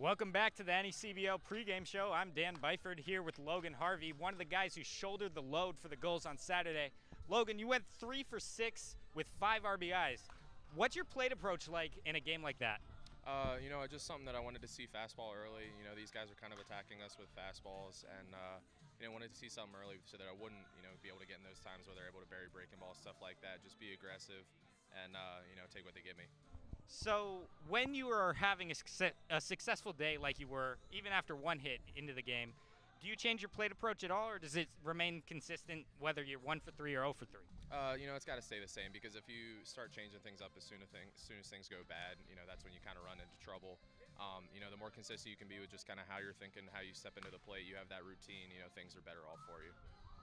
Welcome back to the NECBL pregame show. I'm Dan Byford here with Logan Harvey, one of the guys who shouldered the load for the Gulls on Saturday. Logan, you went 3 for 6 with 5 RBIs. What's your plate approach like in a game like that? Just something that I wanted to see fastball early. These guys are kind of attacking us with fastballs, and wanted to see something early so that I wouldn't, be able to get in those times where they're able to bury breaking balls, stuff like that. Just be aggressive and, take what they give me. So when you are having a successful day like you were, even after one hit into the game, do you change your plate approach at all, or does it remain consistent whether you're 1 for 3 or 0 for 3? It's got to stay the same, because if you start changing things up as soon as things go bad, that's when you kind of run into trouble. The more consistent you can be with just kind of how you're thinking, how you step into the plate, you have that routine, things are better off for you.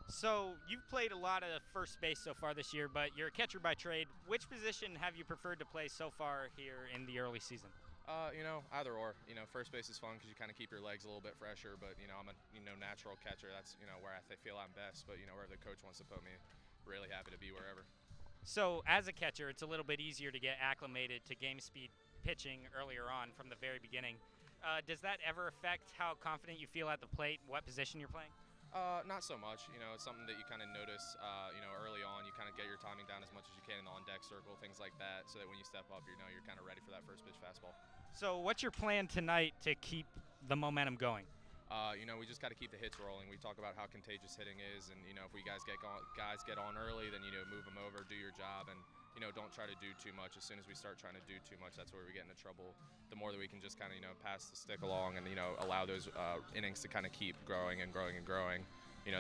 So you've played a lot of first base so far this year, but you're a catcher by trade. Which position have you preferred to play so far here in the early season? Either or. First base is fun because you kind of keep your legs a little bit fresher, but, I'm a natural catcher. That's, where I feel I'm best, but, wherever the coach wants to put me, really happy to be wherever. So as a catcher, it's a little bit easier to get acclimated to game speed pitching earlier on from the very beginning. Does that ever affect how confident you feel at the plate, what position you're playing? Not so much. It's something that you kind of notice, early on. You kind of get your timing down as much as you can in the on-deck circle, things like that, so that when you step up, you're kind of ready for that first pitch fastball. So what's your plan tonight to keep the momentum going? We just got to keep the hits rolling. We talk about how contagious hitting is, and, if we guys get on early, then, move them over, do your job, and, don't try to do too much. As soon as we start trying to do too much, that's where we get into trouble. The more that we can just kind of, pass the stick along and, allow those innings to kind of keep growing and growing and growing,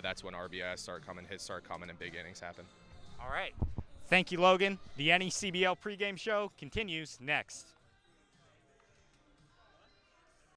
that's when RBIs start coming, hits start coming, and big innings happen. All right. Thank you, Logan. The NECBL pregame show continues next.